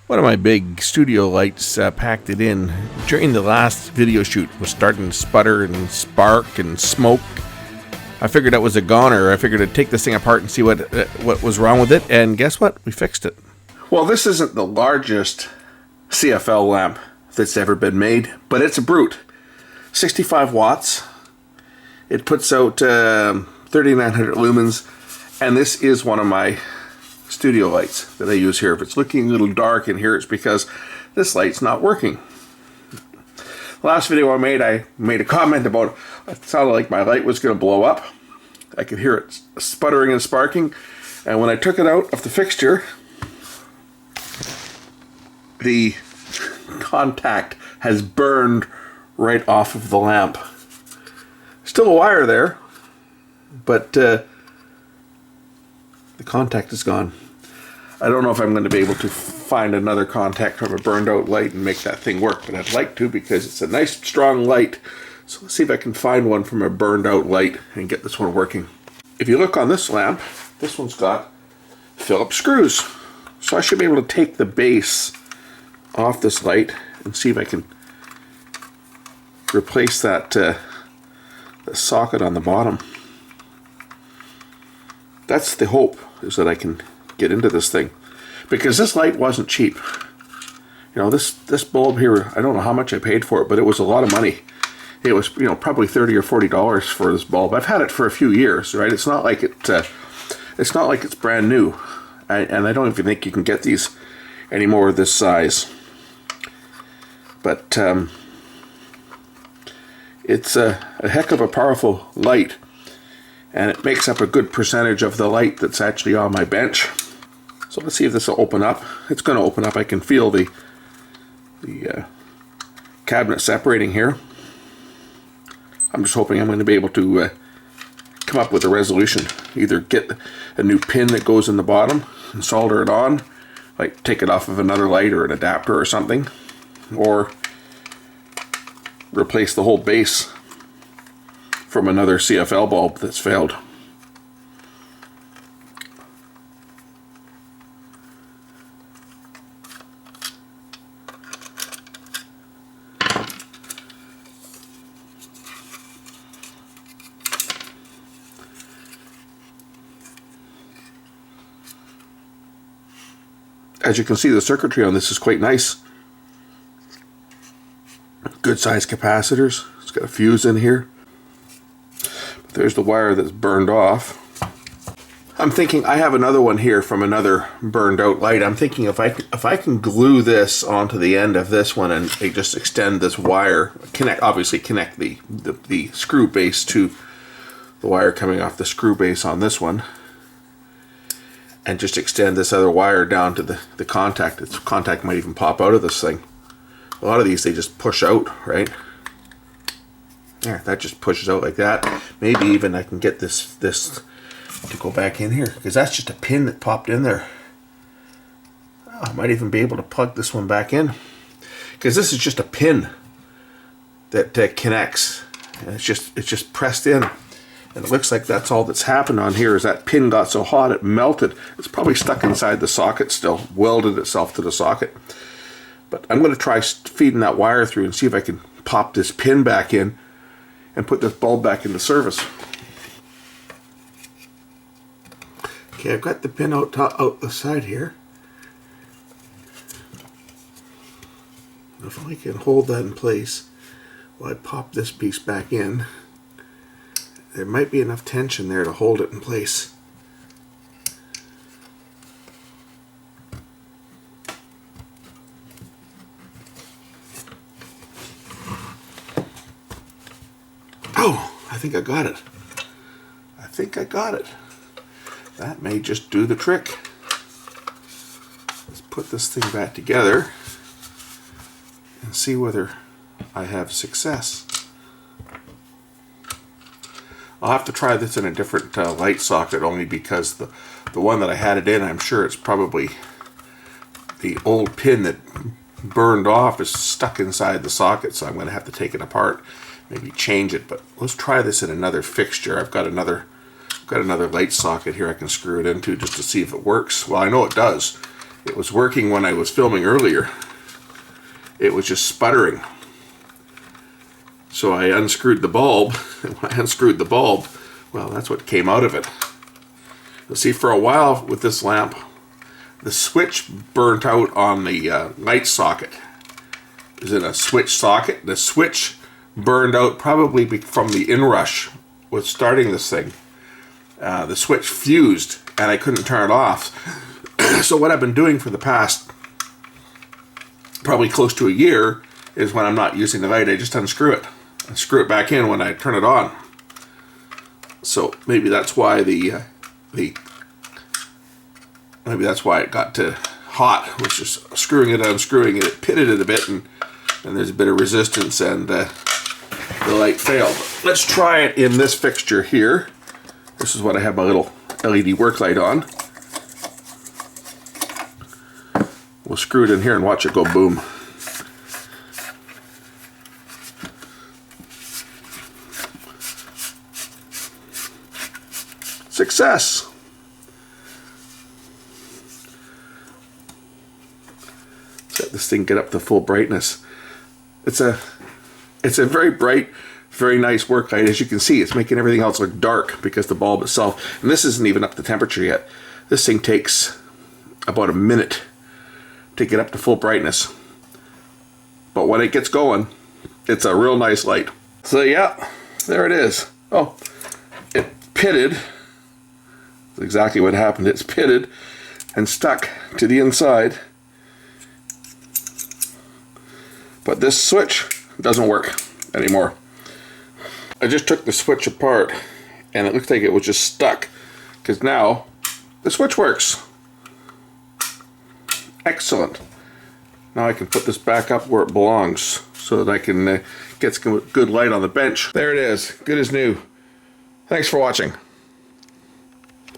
One of my big studio lights packed it in during the last video shoot was starting to sputter and spark and smoke. I figured that was a goner. I figured I'd take this thing apart and see what was wrong with it, and guess what? We fixed it. Well, this isn't the largest CFL lamp that's ever been made, but it's a brute. 65 watts. It puts out 3,900 lumens, and this is one of my studio lights that I use here. If it's looking a little dark in here, it's because this light's not working. The last video I made a comment about it sounded like my light was going to blow up. I could hear it sputtering and sparking, and when I took it out of the fixture, the contact has burned right off of the lamp. Still a wire there, but the contact is gone. I don't know if I'm going to be able to find another contact from a burned out light and make that thing work, but I'd like to because it's a nice strong light. So let's see if I can find one from a burned out light and get this one working. If you look on this lamp, this one's got Phillips screws. So I should be able to take the base off this light and see if I can replace that the socket on the bottom. That's the hope, is that I can get into this thing, because this light wasn't cheap. You know, this bulb here, I don't know how much I paid for it, but it was a lot of money. It was, you know, probably $30 or $40 for this bulb. I've had it for a few years, right? It's not like it's not like it's brand new, and I don't even think you can get these anymore this size. But it's a heck of a powerful light, and it makes up a good percentage of the light that's actually on my bench. So let's see if this will open up. It's going to open up. I can feel the cabinet separating here. I'm just hoping I'm going to be able to come up with a resolution. Either get a new pin that goes in the bottom and solder it on, like take it off of another light or an adapter or something, or replace the whole base from another CFL bulb that's failed. As you can see, the circuitry on this is quite nice. Good sized capacitors. It's got a fuse in here. There's the wire that's burned off. I'm thinking I have another one here from another burned out light. I'm thinking if I can glue this onto the end of this one and just extend this wire, obviously connect the screw base to the wire coming off the screw base on this one, and just extend this other wire down to the contact. Its contact might even pop out of this thing. A lot of these, they just push out, right? There, that just pushes out like that. Maybe even I can get this to go back in here, because that's just a pin that popped in there. Oh, I might even be able to plug this one back in, because this is just a pin that connects, and it's just pressed in. And it looks like that's all that's happened on here, is that pin got so hot it melted. It's probably stuck inside the socket still, welded itself to the socket. But I'm going to try feeding that wire through and see if I can pop this pin back in and put this bulb back into service. Okay, I've got the pin out the side here. If I can hold that in place while I pop this piece back in, there might be enough tension there to hold it in place. Oh, I think I got it. I think I got it. That may just do the trick. Let's put this thing back together and see whether I have success. I'll have to try this in a different light socket, only because the one that I had it in, I'm sure it's probably the old pin that burned off is stuck inside the socket, so I'm going to have to take it apart, maybe change it. But let's try this in another fixture. I've got another light socket here I can screw it into just to see if it works. Well, I know it does. It was working when I was filming earlier. It was just sputtering. So I unscrewed the bulb, and when I unscrewed the bulb, well, that's what came out of it. You'll see, for a while with this lamp, the switch burnt out on the light socket. It was in a switch socket. The switch burned out probably from the inrush with starting this thing. The switch fused, and I couldn't turn it off. So what I've been doing for the past probably close to a year is, when I'm not using the light, I just unscrew it. I screw it back in when I turn it on. So maybe that's why maybe that's why it got to hot, was just screwing it, unscrewing it. It pitted it a bit, and there's a bit of resistance, and the light failed. Let's try it in this fixture here. This is what I have my little LED work light on. We'll screw it in here and watch it go boom. Success! Let this thing get up to full brightness. It's a very bright, very nice work light. As you can see, it's making everything else look dark because the bulb itself, and this isn't even up to temperature yet. This thing takes about a minute to get up to full brightness. But when it gets going, it's a real nice light. So yeah, there it is. Oh, it pitted. That's exactly what happened. It's pitted and stuck to the inside. But this switch doesn't work anymore. I just took the switch apart, and it looked like it was just stuck, because now the switch works. Excellent. Now I can put this back up where it belongs so that I can get some good light on the bench. There it is, good as new. Thanks for watching.